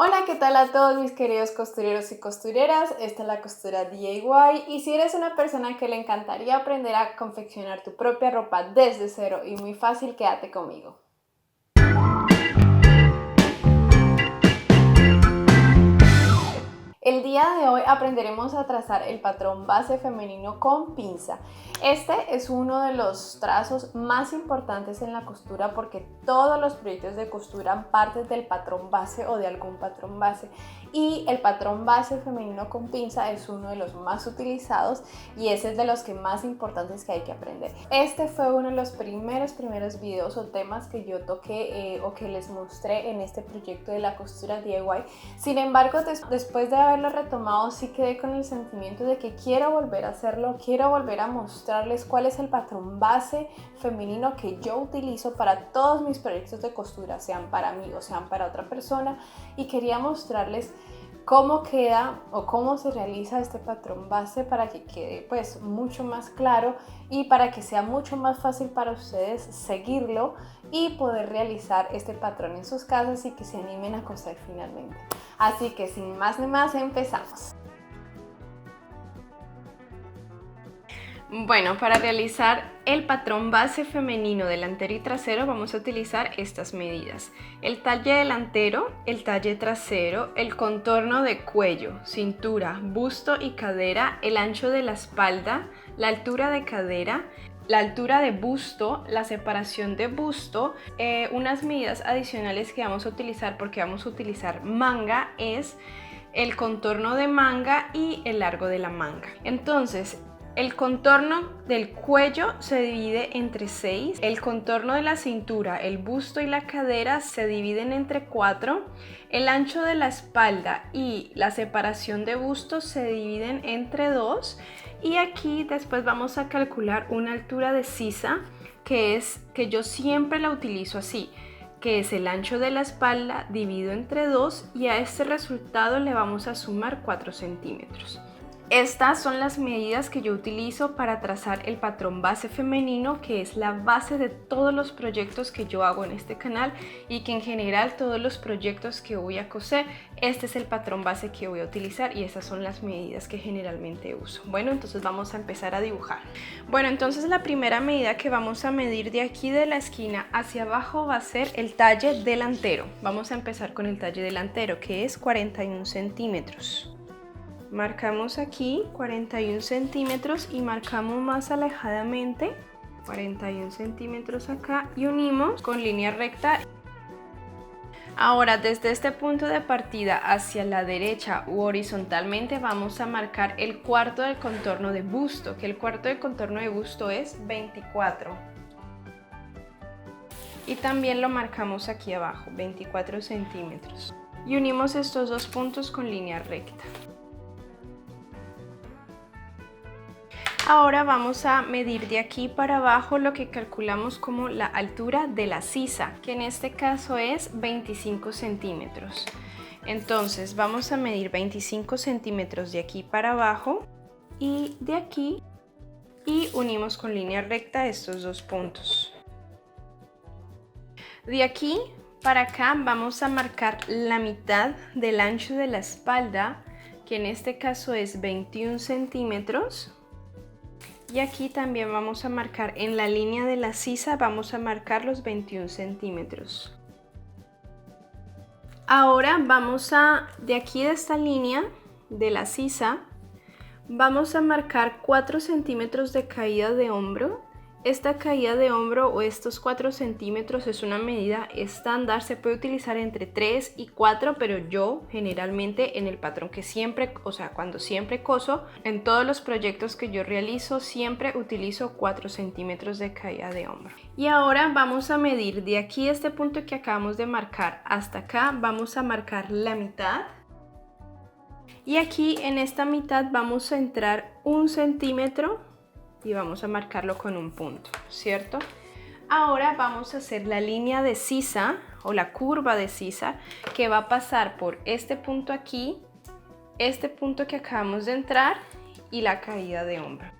Hola, ¿qué tal a todos mis queridos costureros y costureras? Esta es la costura DIY y si eres una persona que le encantaría aprender a confeccionar tu propia ropa desde cero y muy fácil, quédate conmigo. El día de hoy aprenderemos a trazar el patrón base femenino con pinza. Este es uno de los trazos más importantes en la costura porque todos los proyectos de costura parten del patrón base o de algún patrón base, y el patrón base femenino con pinza es uno de los más utilizados y ese es de los que más importantes que hay que aprender. Este fue uno de los primeros videos o temas que yo toqué o que les mostré en este proyecto de la costura DIY. Sin embargo, después de haberlo retomado, sí quedé con el sentimiento de que quiero volver a hacerlo, quiero volver a mostrarles cuál es el patrón base femenino que yo utilizo para todos mis proyectos de costura, sean para mí o sean para otra persona, y quería mostrarles cómo queda o cómo se realiza este patrón base para que quede pues mucho más claro y para que sea mucho más fácil para ustedes seguirlo y poder realizar este patrón en sus casas y que se animen a coser finalmente. Así que sin más ni más, empezamos. Bueno, para realizar el patrón base femenino delantero y trasero vamos a utilizar estas medidas: el talle delantero, el talle trasero, el contorno de cuello, cintura, busto y cadera, el ancho de la espalda, la altura de cadera, la altura de busto, la separación de busto. Unas medidas adicionales que vamos a utilizar porque vamos a utilizar manga es el contorno de manga y el largo de la manga. Entonces, el contorno del cuello se divide entre 6, el contorno de la cintura, el busto y la cadera se dividen entre 4, el ancho de la espalda y la separación de busto se dividen entre 2, y aquí después vamos a calcular una altura de sisa que yo siempre la utilizo así, que es el ancho de la espalda dividido entre 2, y a este resultado le vamos a sumar 4 centímetros. Estas son las medidas que yo utilizo para trazar el patrón base femenino, que es la base de todos los proyectos que yo hago en este canal y que en general todos los proyectos que voy a coser, este es el patrón base que voy a utilizar y estas son las medidas que generalmente uso. Bueno, entonces vamos a empezar a dibujar. Bueno, entonces la primera medida que vamos a medir de aquí de la esquina hacia abajo va a ser el talle delantero. Vamos a empezar con el talle delantero, que es 41 centímetros. Marcamos aquí 41 centímetros y marcamos más alejadamente 41 centímetros acá y unimos con línea recta. Ahora, desde este punto de partida hacia la derecha u horizontalmente vamos a marcar el cuarto del contorno de busto, que el cuarto del contorno de busto es 24. Y también lo marcamos aquí abajo, 24 centímetros. Y unimos estos dos puntos con línea recta. Ahora vamos a medir de aquí para abajo lo que calculamos como la altura de la sisa, que en este caso es 25 centímetros. Entonces vamos a medir 25 centímetros de aquí para abajo y de aquí, y unimos con línea recta estos dos puntos. De aquí para acá vamos a marcar la mitad del ancho de la espalda, que en este caso es 21 centímetros. Y aquí también vamos a marcar en la línea de la sisa, vamos a marcar los 21 centímetros. Ahora vamos de aquí de esta línea de la sisa, vamos a marcar 4 centímetros de caída de hombro. Esta caída de hombro o estos 4 centímetros es una medida estándar, se puede utilizar entre 3 y 4, pero yo generalmente en el patrón que siempre, o sea, cuando siempre coso, en todos los proyectos que yo realizo, siempre utilizo 4 centímetros de caída de hombro. Y ahora vamos a medir de aquí, este punto que acabamos de marcar, hasta acá, vamos a marcar la mitad. Y aquí en esta mitad vamos a entrar 1 centímetro y vamos a marcarlo con un punto, ¿cierto? Ahora vamos a hacer la línea de sisa o la curva de sisa que va a pasar por este punto aquí, este punto que acabamos de entrar y la caída de hombro.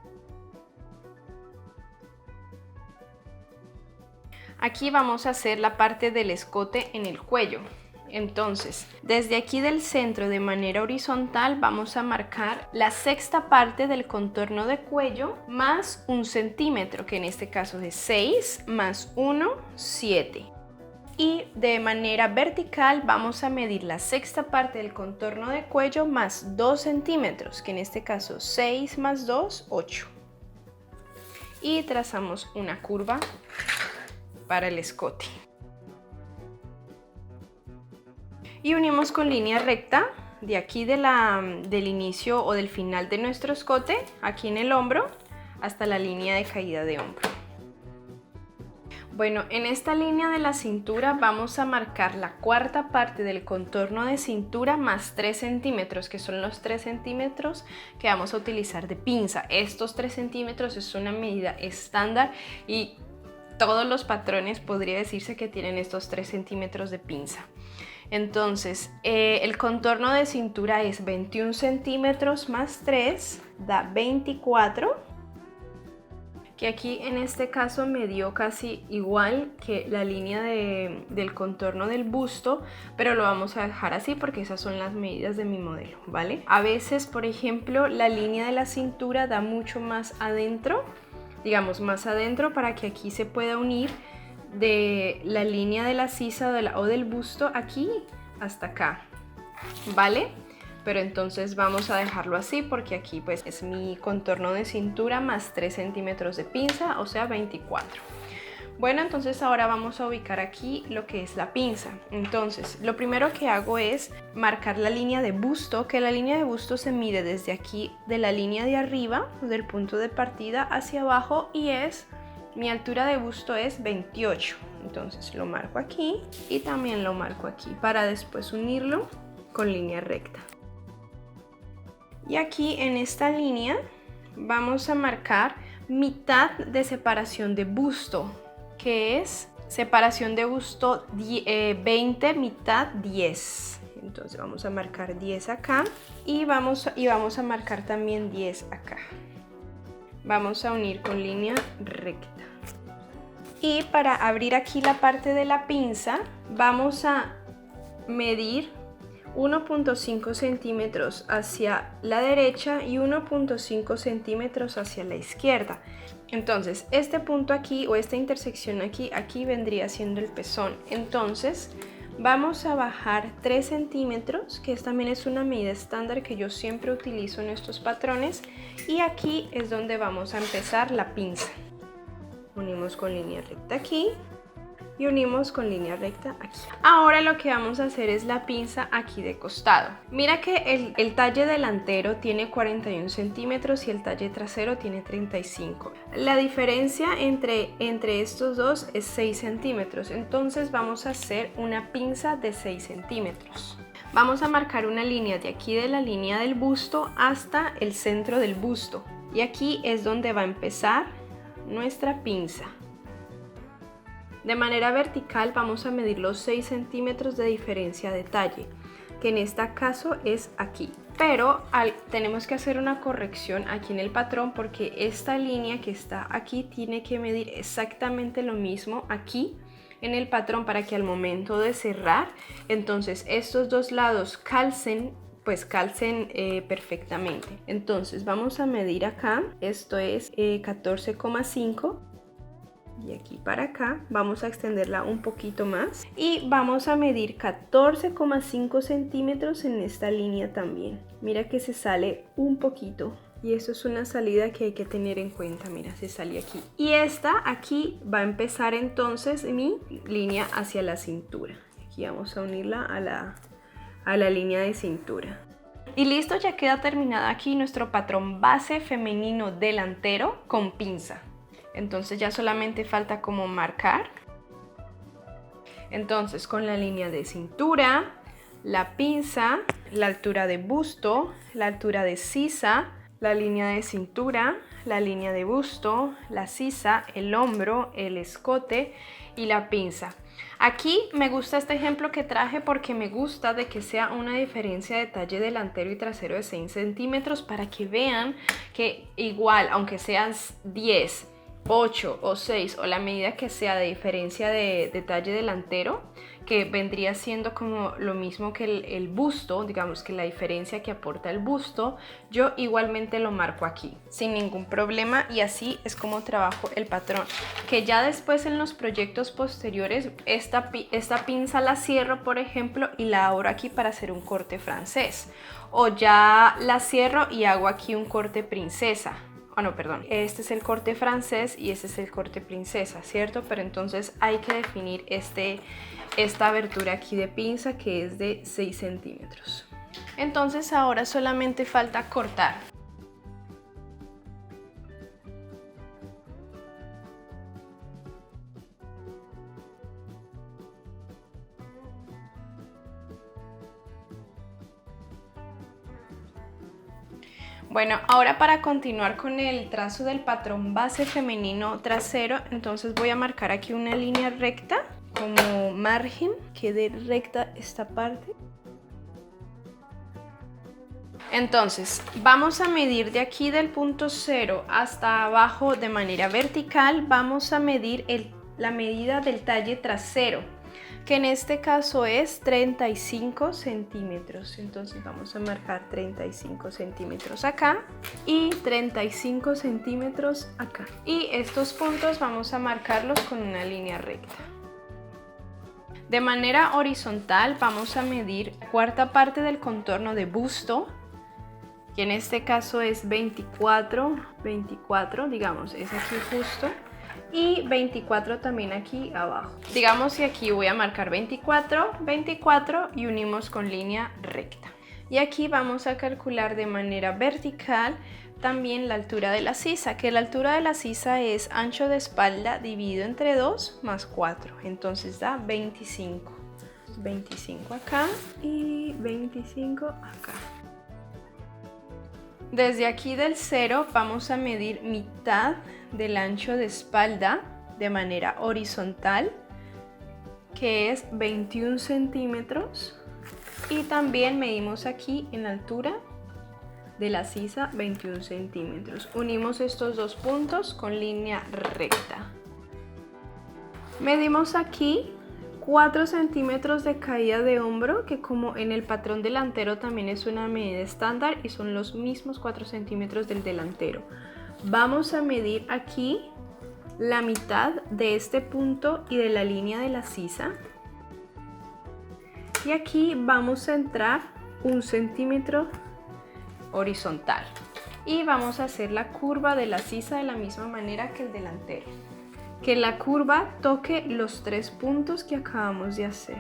Aquí vamos a hacer la parte del escote en el cuello. Entonces, desde aquí del centro de manera horizontal vamos a marcar la sexta parte del contorno de cuello más 1 centímetro, que en este caso es 6 más 1, 7. Y de manera vertical vamos a medir la sexta parte del contorno de cuello más 2 centímetros, que en este caso 6 más 2, 8. Y trazamos una curva para el escote. Y unimos con línea recta de aquí del inicio o del final de nuestro escote, aquí en el hombro, hasta la línea de caída de hombro. Bueno, en esta línea de la cintura vamos a marcar la cuarta parte del contorno de cintura más 3 centímetros, que son los 3 centímetros que vamos a utilizar de pinza. Estos 3 centímetros es una medida estándar y todos los patrones podría decirse que tienen estos 3 centímetros de pinza. Entonces, el contorno de cintura es 21 centímetros más 3, da 24, que aquí en este caso me dio casi igual que la línea del contorno del busto, pero lo vamos a dejar así porque esas son las medidas de mi modelo, ¿vale? A veces, por ejemplo, la línea de la cintura da mucho más adentro, digamos más adentro, para que aquí se pueda unir de la línea de la sisa o del busto aquí hasta acá, ¿vale? Pero entonces vamos a dejarlo así porque aquí pues es mi contorno de cintura más 3 centímetros de pinza, o sea 24. Bueno, entonces ahora vamos a ubicar aquí lo que es la pinza. Entonces lo primero que hago es marcar la línea de busto, que la línea de busto se mide desde aquí de la línea de arriba, del punto de partida hacia abajo, y mi altura de busto es 28, entonces lo marco aquí y también lo marco aquí para después unirlo con línea recta. Y aquí en esta línea vamos a marcar mitad de separación de busto, que es separación de busto 20, mitad 10. Entonces vamos a marcar 10 acá y vamos a marcar también 10 acá. Vamos a unir con línea recta. Y para abrir aquí la parte de la pinza vamos a medir 1.5 centímetros hacia la derecha y 1.5 centímetros hacia la izquierda. Entonces este punto aquí o esta intersección aquí vendría siendo el pezón. Entonces vamos a bajar 3 centímetros, que también es una medida estándar que yo siempre utilizo en estos patrones, y aquí es donde vamos a empezar la pinza. Unimos con línea recta aquí y unimos con línea recta aquí. Ahora lo que vamos a hacer es la pinza aquí de costado. Mira que el talle delantero tiene 41 centímetros y el talle trasero tiene 35. La diferencia entre estos dos es 6 centímetros. Entonces vamos a hacer una pinza de 6 centímetros. Vamos a marcar una línea de aquí de la línea del busto hasta el centro del busto. Y aquí es donde va a empezar nuestra pinza. De manera vertical vamos a medir los 6 centímetros de diferencia de talle, que en este caso es aquí. Pero tenemos que hacer una corrección aquí en el patrón porque esta línea que está aquí tiene que medir exactamente lo mismo aquí en el patrón para que al momento de cerrar, entonces estos dos lados calcen perfectamente. Entonces vamos a medir acá, esto es 14,5. Y aquí para acá vamos a extenderla un poquito más y vamos a medir 14,5 centímetros en esta línea también. Mira que se sale un poquito y eso es una salida que hay que tener en cuenta. Mira, se sale aquí. Y esta aquí va a empezar entonces mi línea hacia la cintura. Aquí vamos a unirla a la línea de cintura. Y listo, ya queda terminada aquí nuestro patrón base femenino delantero con pinza. Entonces ya solamente falta como marcar. Entonces con la línea de cintura, la pinza, la altura de busto, la altura de sisa, la línea de cintura, la línea de busto, la sisa, el hombro, el escote y la pinza. Aquí me gusta este ejemplo que traje porque me gusta de que sea una diferencia de talle delantero y trasero de 6 centímetros para que vean que igual, aunque sean 10, 8 o 6 o la medida que sea de diferencia de talle delantero, que vendría siendo como lo mismo que el busto, digamos que la diferencia que aporta el busto, yo igualmente lo marco aquí sin ningún problema, y así es como trabajo el patrón, que ya después en los proyectos posteriores esta pinza la cierro, por ejemplo, y la abro aquí para hacer un corte francés, o ya la cierro y hago aquí un corte princesa. No, perdón, este es el corte francés y este es el corte princesa, ¿cierto? Pero entonces hay que definir esta abertura aquí de pinza, que es de 6 centímetros. Entonces ahora solamente falta cortar. Bueno, ahora para continuar con el trazo del patrón base femenino trasero, entonces voy a marcar aquí una línea recta como margen, quede recta esta parte. Entonces vamos a medir de aquí del punto 0 hasta abajo de manera vertical, vamos a medir la medida del talle trasero, que en este caso es 35 centímetros. Entonces vamos a marcar 35 centímetros acá y 35 centímetros acá. Y estos puntos vamos a marcarlos con una línea recta. De manera horizontal vamos a medir la cuarta parte del contorno de busto, que en este caso es 24, digamos, es aquí justo. Y 24 también aquí abajo. Digamos que aquí voy a marcar 24 y unimos con línea recta. Y aquí vamos a calcular de manera vertical también la altura de la sisa, que la altura de la sisa es ancho de espalda dividido entre 2 más 4. Entonces da 25. 25 acá y 25 acá. Desde aquí del 0 vamos a medir mitad del ancho de espalda de manera horizontal, que es 21 centímetros, y también medimos aquí en la altura de la sisa 21 centímetros. Unimos estos dos puntos con línea recta. Medimos aquí 4 centímetros de caída de hombro, que como en el patrón delantero también es una medida estándar y son los mismos 4 centímetros del delantero. Vamos a medir aquí la mitad de este punto y de la línea de la sisa. Y aquí vamos a entrar 1 centímetro horizontal. Y vamos a hacer la curva de la sisa de la misma manera que el delantero. Que la curva toque los 3 puntos que acabamos de hacer.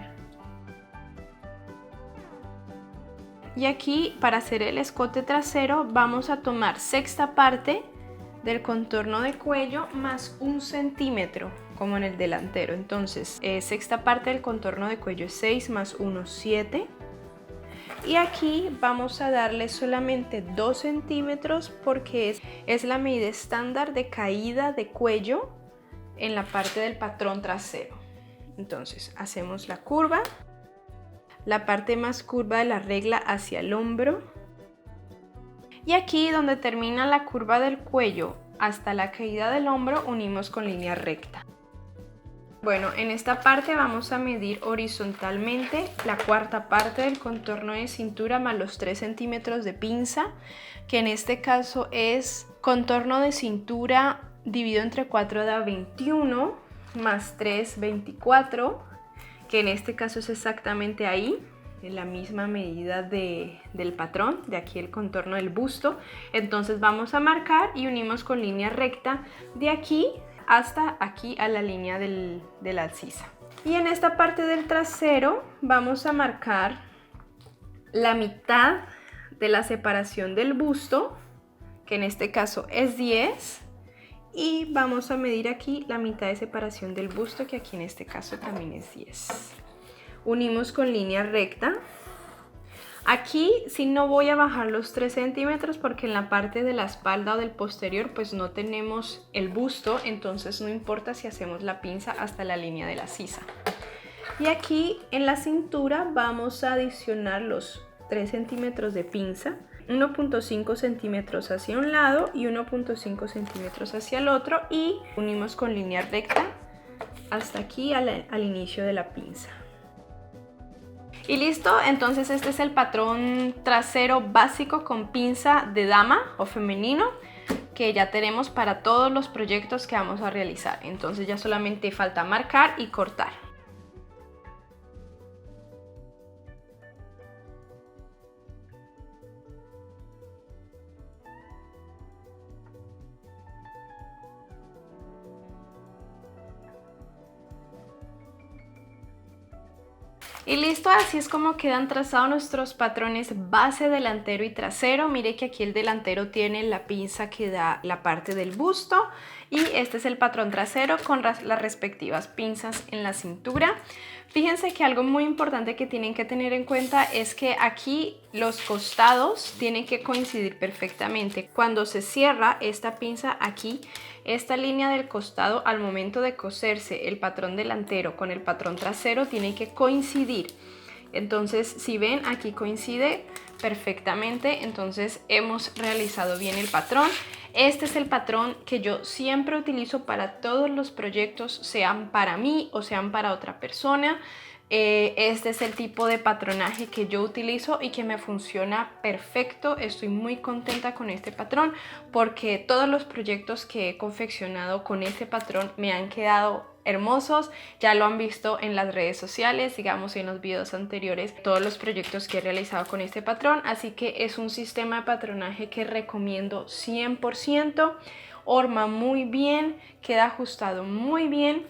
Y aquí, para hacer el escote trasero, vamos a tomar sexta parte del contorno de cuello más 1 centímetro, como en el delantero. Entonces, sexta parte del contorno de cuello es 6 más 1, 7. Y aquí vamos a darle solamente 2 centímetros porque es la medida estándar de caída de cuello en la parte del patrón trasero. Entonces hacemos la curva, la parte más curva de la regla hacia el hombro, y aquí donde termina la curva del cuello hasta la caída del hombro unimos con línea recta. Bueno, en esta parte vamos a medir horizontalmente la cuarta parte del contorno de cintura más los 3 centímetros de pinza, que en este caso es contorno de cintura dividido entre 4 da 21, más 3, 24, que en este caso es exactamente ahí, en la misma medida del patrón, de aquí el contorno del busto. Entonces vamos a marcar y unimos con línea recta de aquí hasta aquí a la línea de la sisa. Y en esta parte del trasero vamos a marcar la mitad de la separación del busto, que en este caso es 10, y vamos a medir aquí la mitad de separación del busto, que aquí en este caso también es 10. Unimos con línea recta. Aquí sí no voy a bajar los 3 centímetros porque en la parte de la espalda o del posterior pues no tenemos el busto, entonces no importa si hacemos la pinza hasta la línea de la sisa. Y aquí en la cintura vamos a adicionar los 3 centímetros de pinza, 1.5 centímetros hacia un lado y 1.5 centímetros hacia el otro, y unimos con línea recta hasta aquí al inicio de la pinza. Y listo, entonces este es el patrón trasero básico con pinza de dama o femenino que ya tenemos para todos los proyectos que vamos a realizar. Entonces ya solamente falta marcar y cortar. Y listo, así es como quedan trazados nuestros patrones base, delantero y trasero. Mire que aquí el delantero tiene la pinza que da la parte del busto y este es el patrón trasero con las respectivas pinzas en la cintura. Fíjense que algo muy importante que tienen que tener en cuenta es que aquí los costados tienen que coincidir perfectamente. Cuando se cierra esta pinza aquí, esta línea del costado al momento de coserse el patrón delantero con el patrón trasero tiene que coincidir. Entonces, si ven, aquí coincide perfectamente, entonces hemos realizado bien el patrón. Este es el patrón que yo siempre utilizo para todos los proyectos, sean para mí o sean para otra persona. Este es el tipo de patronaje que yo utilizo y que me funciona perfecto. Estoy muy contenta con este patrón porque todos los proyectos que he confeccionado con este patrón me han quedado hermosos. Ya lo han visto en las redes sociales, digamos en los videos anteriores, todos los proyectos que he realizado con este patrón, así que es un sistema de patronaje que recomiendo 100%. Horma muy bien, queda ajustado muy bien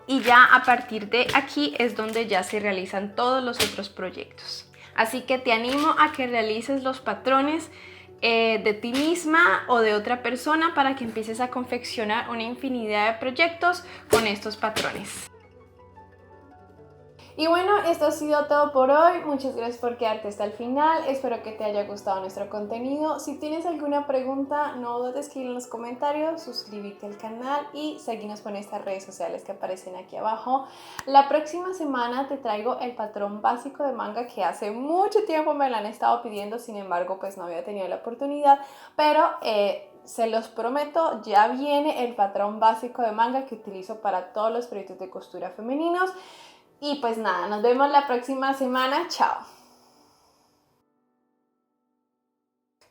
y ya a partir de aquí es donde ya se realizan todos los otros proyectos. Así que te animo a que realices los patrones de ti misma o de otra persona para que empieces a confeccionar una infinidad de proyectos con estos patrones. Y bueno, esto ha sido todo por hoy. Muchas gracias por quedarte hasta el final. Espero que te haya gustado nuestro contenido. Si tienes alguna pregunta, no dudes en escribir en los comentarios, suscríbete al canal y seguirnos por estas redes sociales que aparecen aquí abajo. La próxima semana te traigo el patrón básico de manga que hace mucho tiempo me lo han estado pidiendo, sin embargo, pues no había tenido la oportunidad, pero se los prometo, ya viene el patrón básico de manga que utilizo para todos los proyectos de costura femeninos. Y pues nada, nos vemos la próxima semana. Chao.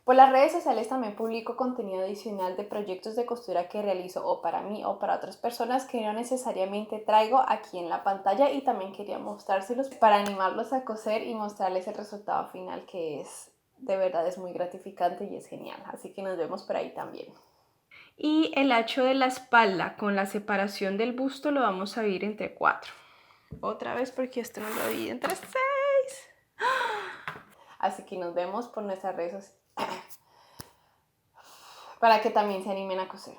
Por las redes sociales también publico contenido adicional de proyectos de costura que realizo o para mí o para otras personas que no necesariamente traigo aquí en la pantalla, y también quería mostrárselos para animarlos a coser y mostrarles el resultado final, que es de verdad es muy gratificante y es genial. Así que nos vemos por ahí también. Y el ancho de la espalda con la separación del busto lo vamos a dividir entre 4. Otra vez porque esto no lo divide entre 6. Así que nos vemos por nuestras redes sociales para que también se animen a coser.